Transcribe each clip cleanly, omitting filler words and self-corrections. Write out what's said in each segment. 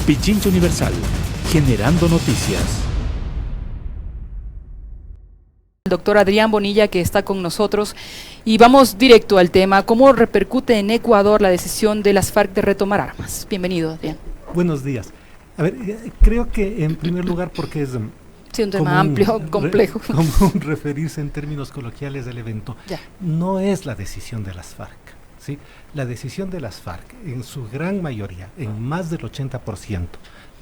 Pichincha Universal, generando noticias. El doctor Adrián Bonilla, que está con nosotros, y vamos directo al tema. ¿Cómo repercute en Ecuador la decisión de las FARC de retomar armas? Bienvenido, Adrián. Buenos días. A ver, creo que en primer lugar porque es sí, un tema amplio, complejo. Común referirse en términos coloquiales del evento. Ya. No es la decisión de las FARC, ¿sí? La decisión de las FARC, en su gran mayoría, en más del 80%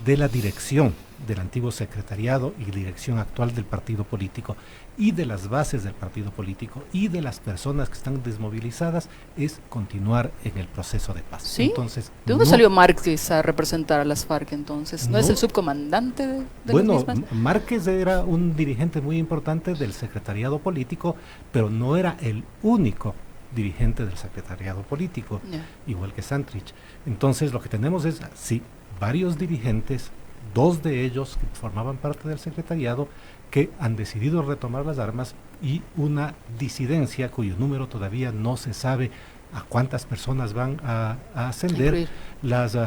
de la dirección del antiguo secretariado y dirección actual del partido político y de las bases del partido político y de las personas que están desmovilizadas, es continuar en el proceso de paz. ¿Sí? Entonces, ¿de dónde salió Márquez a representar a las FARC entonces? ¿No es el subcomandante de bueno, las mismas? Márquez era un dirigente muy importante del secretariado político, pero no era el único dirigente del secretariado político, igual que Santrich. Entonces lo que tenemos es, sí, varios dirigentes, dos de ellos que formaban parte del secretariado, que han decidido retomar las armas, y una disidencia cuyo número todavía no se sabe a cuántas personas van a ascender. Los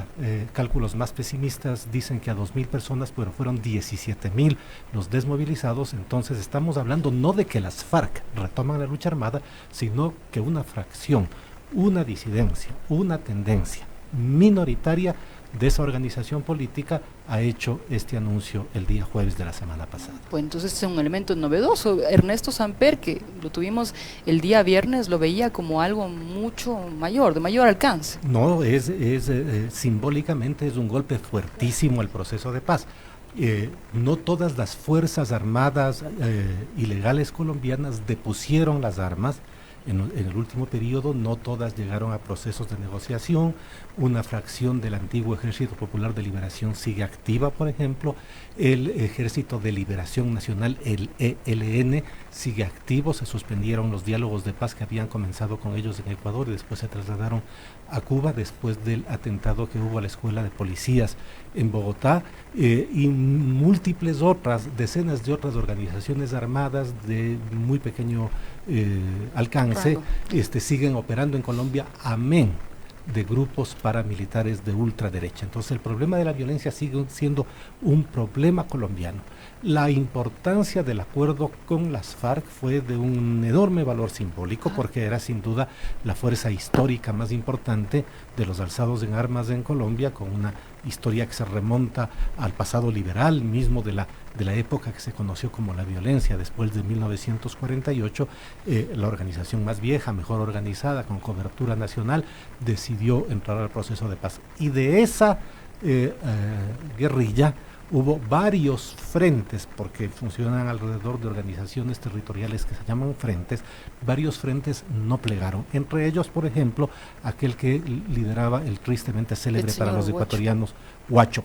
cálculos más pesimistas dicen que a 2.000 personas, pero fueron 17.000 los desmovilizados. Entonces estamos hablando no de que las FARC retoman la lucha armada, sino que una fracción, una disidencia, una tendencia minoritaria de esa organización política ha hecho este anuncio el día jueves de la semana pasada. Pues entonces es un elemento novedoso. Ernesto Samper, que lo tuvimos el día viernes, lo veía como algo mucho mayor, de mayor alcance. No, simbólicamente es un golpe fuertísimo al proceso de paz. No todas las fuerzas armadas ilegales colombianas depusieron las armas. En el último periodo no todas llegaron a procesos de negociación. Una fracción del antiguo Ejército Popular de Liberación sigue activa, por ejemplo. El Ejército de Liberación Nacional, el ELN, sigue activo. Se suspendieron los diálogos de paz que habían comenzado con ellos en Ecuador y después se trasladaron a Cuba después del atentado que hubo a la Escuela de Policías en Bogotá, y múltiples otras, decenas de otras organizaciones armadas de muy pequeño alcance siguen operando en Colombia, amén de grupos paramilitares de ultraderecha. Entonces el problema de la violencia sigue siendo un problema colombiano. La importancia del acuerdo con las FARC fue de un enorme valor simbólico, porque era sin duda la fuerza histórica más importante de los alzados en armas en Colombia, con una historia que se remonta al pasado liberal mismo de la época que se conoció como la violencia después de 1948. La organización más vieja, mejor organizada, con cobertura nacional, decidió entrar al proceso de paz. Y de esa guerrilla hubo varios frentes, porque funcionan alrededor de organizaciones territoriales que se llaman frentes. Varios frentes no plegaron, entre ellos, por ejemplo, aquel que lideraba el tristemente célebre para los ecuatorianos Huacho,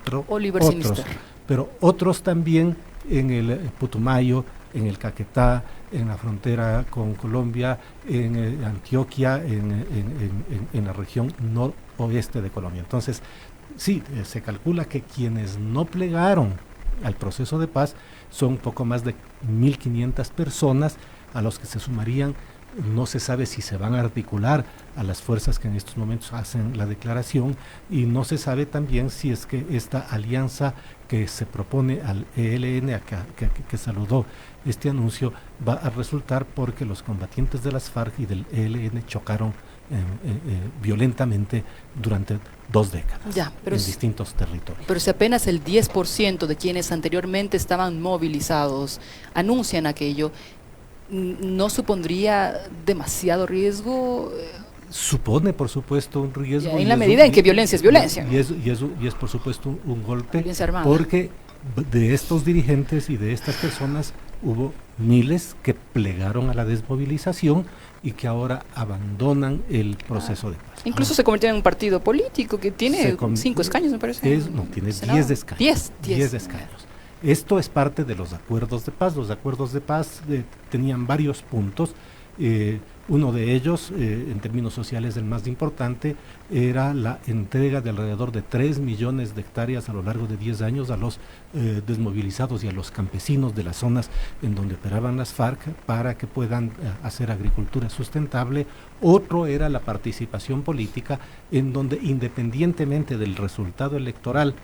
pero otros también en el Putumayo, en el Caquetá, en la frontera con Colombia, en Antioquia, en la región noroeste de Colombia. Entonces, sí, se calcula que quienes no plegaron al proceso de paz son poco más de 1.500 personas, a los que se sumarían, no se sabe si se van a articular a las fuerzas que en estos momentos hacen la declaración, y no se sabe también si es que esta alianza que se propone al ELN, que saludó este anuncio, va a resultar, porque los combatientes de las FARC y del ELN chocaron violentamente durante 2 décadas en distintos territorios. Pero si apenas el 10% de quienes anteriormente estaban movilizados anuncian aquello, ¿no supondría demasiado riesgo? Supone, por supuesto, un riesgo. En la medida en que violencia es violencia. Y es por supuesto, un golpe, porque de estos dirigentes y de estas personas hubo miles que plegaron a la desmovilización y que ahora abandonan el proceso de paz. Incluso se convirtió en un partido político que tiene 5 escaños, me parece. Tiene 10 escaños. 10 escaños. Esto es parte de los acuerdos de paz. Los acuerdos de paz tenían varios puntos. Uno de ellos, en términos sociales el más importante, era la entrega de alrededor de 3 millones de hectáreas a lo largo de 10 años a los desmovilizados y a los campesinos de las zonas en donde operaban las FARC, para que puedan hacer agricultura sustentable. Otro era la participación política, en donde, independientemente del resultado electoral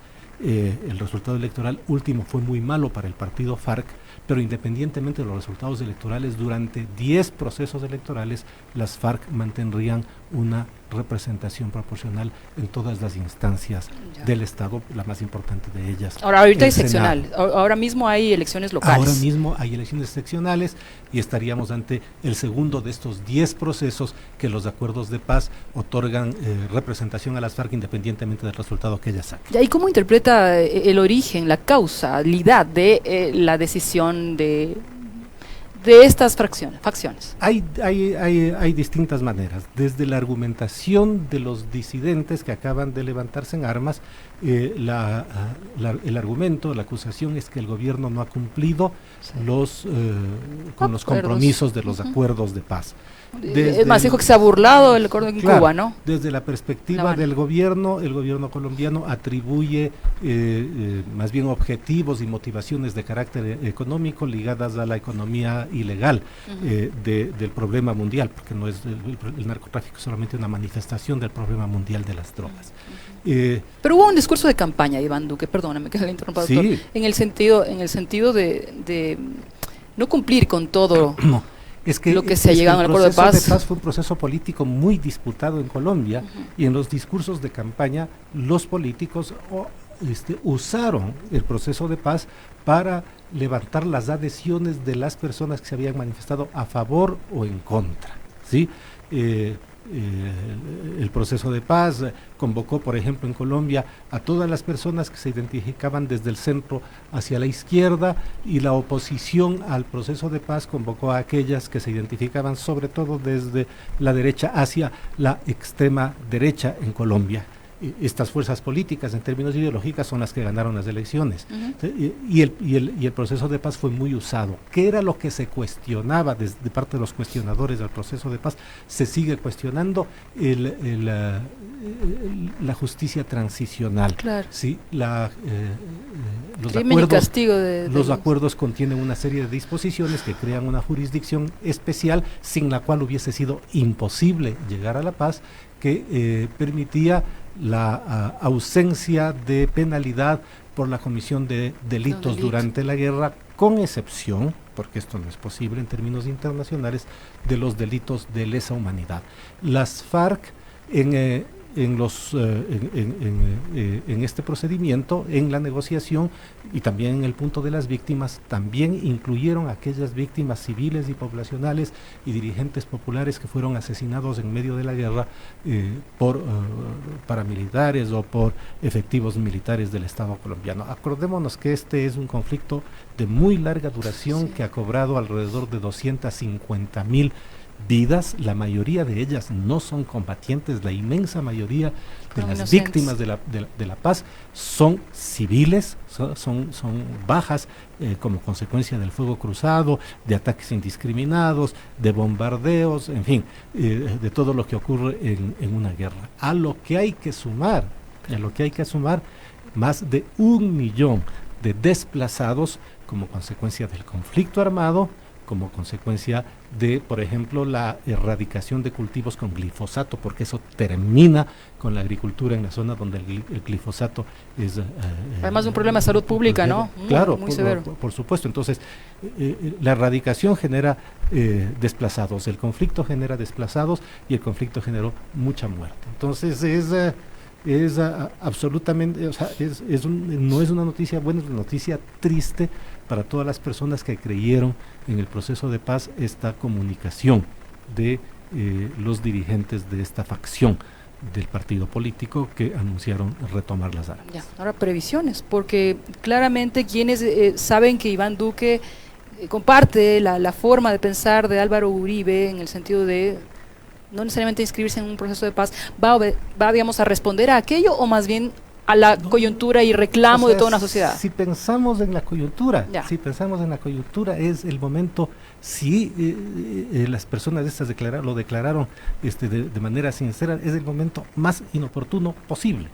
el resultado electoral último fue muy malo para el partido FARC, pero independientemente de los resultados electorales, durante 10 procesos electorales, las FARC mantendrían una representación proporcional en todas las instancias del Estado, la más importante de ellas. Ahora, ahorita hay Senado. seccional, ahora mismo hay elecciones locales. Ahora mismo hay elecciones seccionales y estaríamos ante el segundo de estos 10 procesos que los acuerdos de paz otorgan representación a las FARC independientemente del resultado que ellas saquen. ¿Y cómo interpreta el origen, la causalidad de la decisión de estas facciones? Hay distintas maneras. Desde la argumentación de los disidentes que acaban de levantarse en armas, el argumento, la acusación es que el gobierno no ha cumplido con los compromisos de los acuerdos de paz. Es más, dijo que se ha burlado del acuerdo en Cuba, ¿no? Desde la perspectiva del gobierno, el gobierno colombiano atribuye más bien objetivos y motivaciones de carácter económico ligadas a la economía ilegal del problema mundial, porque no es el narcotráfico es solamente una manifestación del problema mundial de las drogas. Pero hubo un discurso de campaña, Iván Duque, perdóname que le interrumpa, doctor, sí. en el sentido de no cumplir con todo. No. Es que, lo que se ha llegado al acuerdo de paz. El proceso de paz fue un proceso político muy disputado en Colombia y en los discursos de campaña los políticos usaron el proceso de paz para levantar las adhesiones de las personas que se habían manifestado a favor o en contra, ¿sí? El proceso de paz convocó, por ejemplo, en Colombia a todas las personas que se identificaban desde el centro hacia la izquierda, y la oposición al proceso de paz convocó a aquellas que se identificaban sobre todo desde la derecha hacia la extrema derecha en Colombia. Estas fuerzas políticas en términos ideológicos son las que ganaron las elecciones. Y el proceso de paz fue muy usado. ¿Qué era lo que se cuestionaba de parte de los cuestionadores del proceso de paz? Se sigue cuestionando la justicia transicional. Claro. ¿Sí? Los acuerdos contienen una serie de disposiciones que crean una jurisdicción especial sin la cual hubiese sido imposible llegar a la paz, que permitía la ausencia de penalidad por la comisión de delitos durante la guerra, con excepción, porque esto no es posible en términos internacionales, de los delitos de lesa humanidad. Las FARC en este procedimiento, en la negociación y también en el punto de las víctimas, también incluyeron a aquellas víctimas civiles y poblacionales y dirigentes populares que fueron asesinados en medio de la guerra por paramilitares o por efectivos militares del Estado colombiano. Acordémonos que este es un conflicto de muy larga duración, que ha cobrado alrededor de 250,000 vidas. La mayoría de ellas no son combatientes, la inmensa mayoría de las víctimas de la paz son civiles, son bajas como consecuencia del fuego cruzado, de ataques indiscriminados, de bombardeos, en fin, de todo lo que ocurre en una guerra. A lo que hay que sumar más de 1 millón de desplazados como consecuencia del conflicto armado, como consecuencia de, por ejemplo, la erradicación de cultivos con glifosato, porque eso termina con la agricultura en la zona donde el glifosato es... Además de un problema de salud pública, ¿no? Claro, muy severo. Por supuesto. Entonces, la erradicación genera desplazados, el conflicto genera desplazados y el conflicto generó mucha muerte. Entonces, es absolutamente, o sea, no es una noticia buena, es una noticia triste para todas las personas que creyeron en el proceso de paz, esta comunicación de los dirigentes de esta facción del partido político que anunciaron retomar las armas. Ya, ahora previsiones, porque claramente quienes saben que Iván Duque comparte la forma de pensar de Álvaro Uribe, en el sentido de no necesariamente inscribirse en un proceso de paz, va digamos, a responder a aquello, o más bien a la coyuntura y reclamo de toda una sociedad. Si pensamos en la coyuntura, es el momento, las personas estas lo declararon de manera sincera, es el momento más inoportuno posible.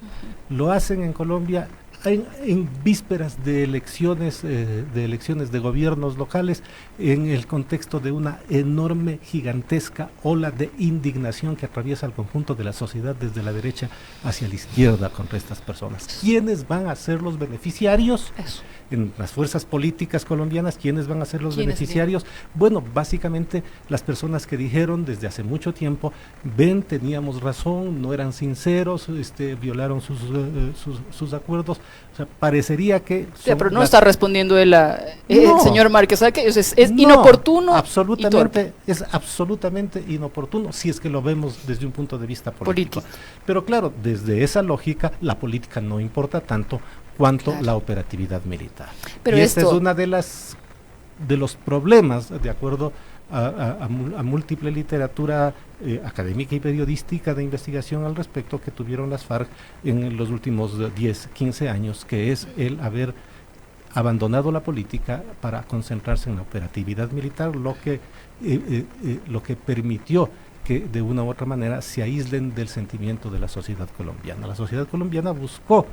Lo hacen en Colombia en vísperas de elecciones de gobiernos locales, en el contexto de una enorme, gigantesca ola de indignación que atraviesa el conjunto de la sociedad desde la derecha hacia la izquierda contra estas personas. ¿Quiénes van a ser los beneficiarios? Eso. En las fuerzas políticas colombianas, ¿quiénes van a ser los ¿Quiénes beneficiarios? Bueno, básicamente las personas que dijeron desde hace mucho tiempo, ven, teníamos razón, no eran sinceros, violaron sus acuerdos. O sea, parecería que... Sí, pero no está respondiendo el señor Márquez, ¿sabe qué? Es no, inoportuno y torpe. es absolutamente inoportuno si es que lo vemos desde un punto de vista político. Pero claro, desde esa lógica, la política no importa tanto cuanto la operatividad militar. Pero y este es uno de los problemas, de acuerdo a múltiple literatura académica y periodística de investigación al respecto, que tuvieron las FARC en los últimos 10, 15 años, que es el haber abandonado la política para concentrarse en la operatividad militar, lo que permitió que de una u otra manera se aíslen del sentimiento de la sociedad colombiana. La sociedad colombiana buscó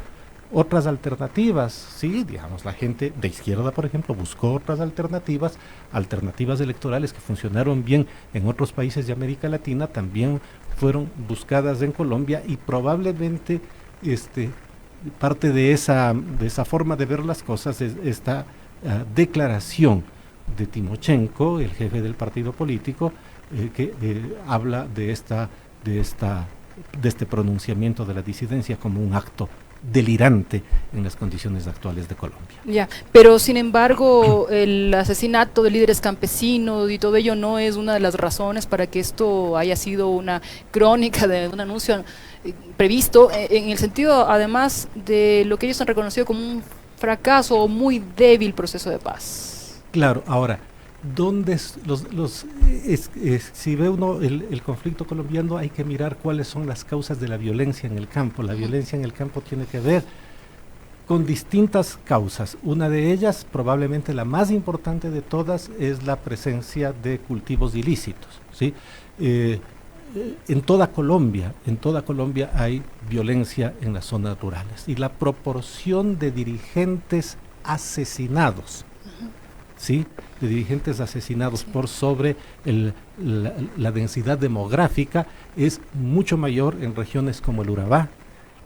otras alternativas, sí, digamos, la gente de izquierda, por ejemplo, buscó otras alternativas electorales que funcionaron bien en otros países de América Latina, también fueron buscadas en Colombia, y probablemente parte de esa forma de ver las cosas es esta declaración de Timochenko, el jefe del partido político, que habla de este pronunciamiento de la disidencia como un acto delirante en las condiciones actuales de Colombia. Ya, pero sin embargo el asesinato de líderes campesinos y todo ello no es una de las razones para que esto haya sido una crónica de un anuncio previsto, en el sentido además de lo que ellos han reconocido como un fracaso o muy débil proceso de paz. Claro, ahora, ¿dónde si ve uno el conflicto colombiano, hay que mirar cuáles son las causas de la violencia en el campo? La violencia en el campo tiene que ver con distintas causas. Una de ellas, probablemente la más importante de todas, es la presencia de cultivos ilícitos, ¿sí? En toda Colombia hay violencia en las zonas rurales, y la proporción de dirigentes asesinados, ¿sí?, de dirigentes asesinados por sobre la densidad demográfica es mucho mayor en regiones como el Urabá,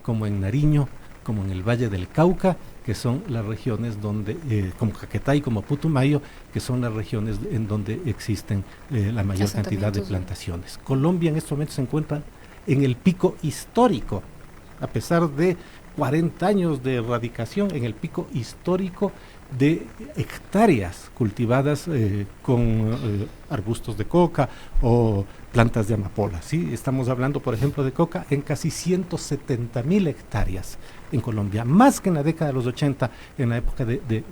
como en Nariño, como en el Valle del Cauca, que son las regiones donde, como Caquetá y como Putumayo, que son las regiones en donde existen la mayor cantidad de plantaciones. Colombia en estos momentos se encuentra en el pico histórico, a pesar de 40 años de erradicación, en el pico histórico de hectáreas cultivadas con arbustos de coca o plantas de amapola, ¿sí? Estamos hablando, por ejemplo, de coca en casi 170,000 hectáreas en Colombia, más que en la década de los 80, en la época de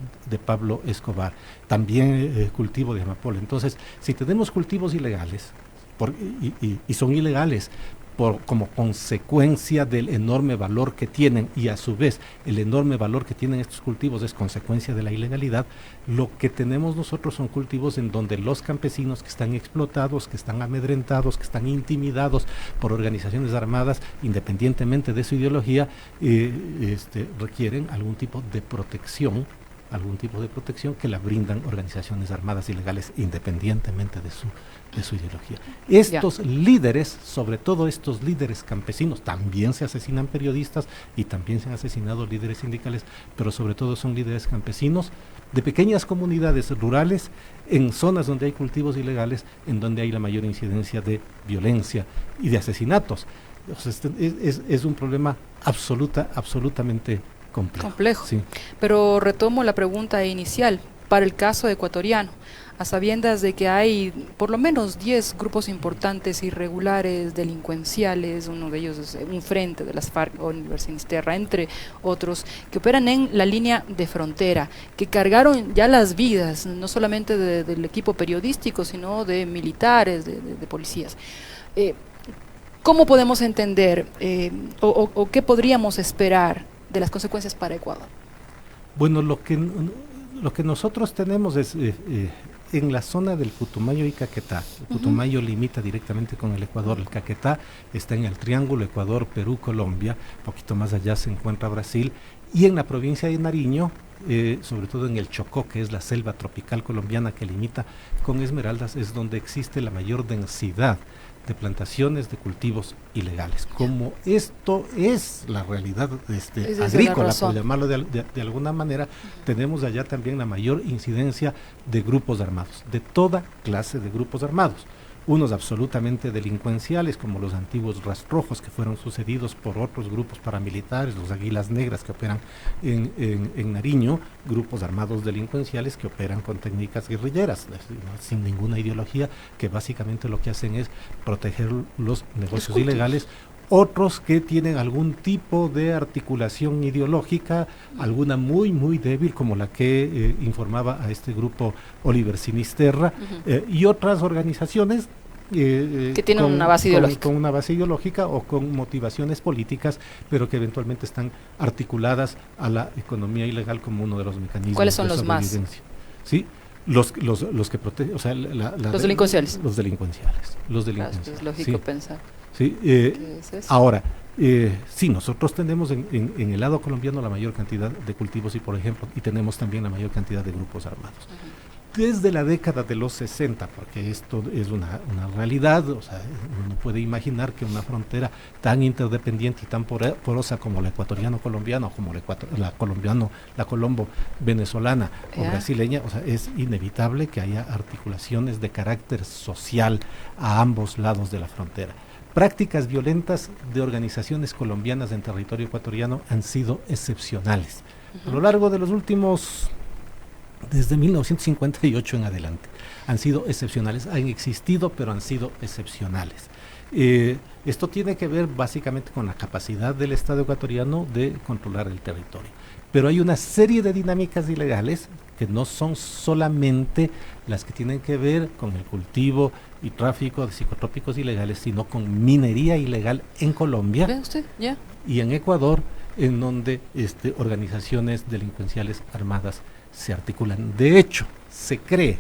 Pablo Escobar. También cultivo de amapola. Entonces, si tenemos cultivos ilegales, y son ilegales como consecuencia del enorme valor que tienen, y a su vez el enorme valor que tienen estos cultivos es consecuencia de la ilegalidad, lo que tenemos nosotros son cultivos en donde los campesinos que están explotados, que están amedrentados, que están intimidados por organizaciones armadas, independientemente de su ideología, requieren algún tipo de protección que la brindan organizaciones armadas ilegales, independientemente de su ideología. Estos líderes, sobre todo estos líderes campesinos, también se asesinan periodistas y también se han asesinado líderes sindicales, pero sobre todo son líderes campesinos de pequeñas comunidades rurales en zonas donde hay cultivos ilegales, en donde hay la mayor incidencia de violencia y de asesinatos. Entonces, es un problema absolutamente complejo. Sí. Pero retomo la pregunta inicial, para el caso ecuatoriano, a sabiendas de que hay por lo menos 10 grupos importantes irregulares, delincuenciales, uno de ellos es un frente de las FARC o Universinisterra, entre otros, que operan en la línea de frontera, que cargaron ya las vidas, no solamente del equipo periodístico, sino de militares, de policías. ¿Cómo podemos entender o qué podríamos esperar de las consecuencias para Ecuador? Bueno, lo que nosotros tenemos es en la zona del Putumayo y Caquetá. El Putumayo limita directamente con el Ecuador, el Caquetá está en el triángulo Ecuador, Perú, Colombia, un poquito más allá se encuentra Brasil, Y en la provincia de Nariño, sobre todo en el Chocó, que es la selva tropical colombiana que limita con Esmeraldas, es donde existe la mayor densidad de plantaciones de cultivos ilegales. Como esto es la realidad agrícola, por llamarlo de alguna manera, tenemos allá también la mayor incidencia de grupos armados, de toda clase de grupos armados. Unos absolutamente delincuenciales, como los antiguos rastrojos, que fueron sucedidos por otros grupos paramilitares, los Águilas Negras, que operan en Nariño, grupos armados delincuenciales que operan con técnicas guerrilleras, sin ninguna ideología, que básicamente lo que hacen es proteger los negocios ilegales. Otros que tienen algún tipo de articulación ideológica, alguna muy, muy débil, como la que informaba a este grupo Oliver Sinisterra, y otras organizaciones que tienen una base ideológica. Con una base ideológica o con motivaciones políticas, pero que eventualmente están articuladas a la economía ilegal como uno de los mecanismos. ¿Cuáles son de los más? ¿Sí? Los que protegen, o sea, los delincuenciales. Los delincuenciales. Es lógico pensar. Sí, ¿Qué es eso? Ahora, sí, nosotros tenemos en el lado colombiano la mayor cantidad de cultivos y tenemos también la mayor cantidad de grupos armados. Desde la década de los 60, porque esto es una realidad, o sea, uno puede imaginar que una frontera tan interdependiente y tan porosa como la ecuatoriano-colombiana o como la colombo-venezolana o brasileña, o sea, es inevitable que haya articulaciones de carácter social a ambos lados de la frontera. Prácticas violentas de organizaciones colombianas en territorio ecuatoriano han sido excepcionales. A lo largo de los últimos, desde 1958 en adelante, han sido excepcionales. Han existido, pero han sido excepcionales. Esto tiene que ver básicamente con la capacidad del Estado ecuatoriano de controlar el territorio. Pero hay una serie de dinámicas ilegales que no son solamente las que tienen que ver con el cultivo y tráfico de psicotrópicos ilegales, sino con minería ilegal en Colombia. ¿Ve usted? ¿Ya? Y en Ecuador, en donde organizaciones delincuenciales armadas se articulan. De hecho, se cree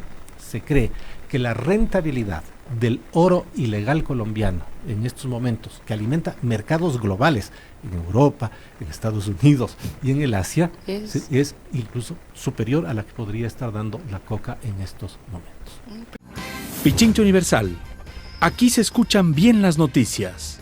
que la rentabilidad del oro ilegal colombiano en estos momentos, que alimenta mercados globales en Europa, en Estados Unidos y en el Asia, es incluso superior a la que podría estar dando la coca en estos momentos. Pichincha Universal. Aquí se escuchan bien las noticias.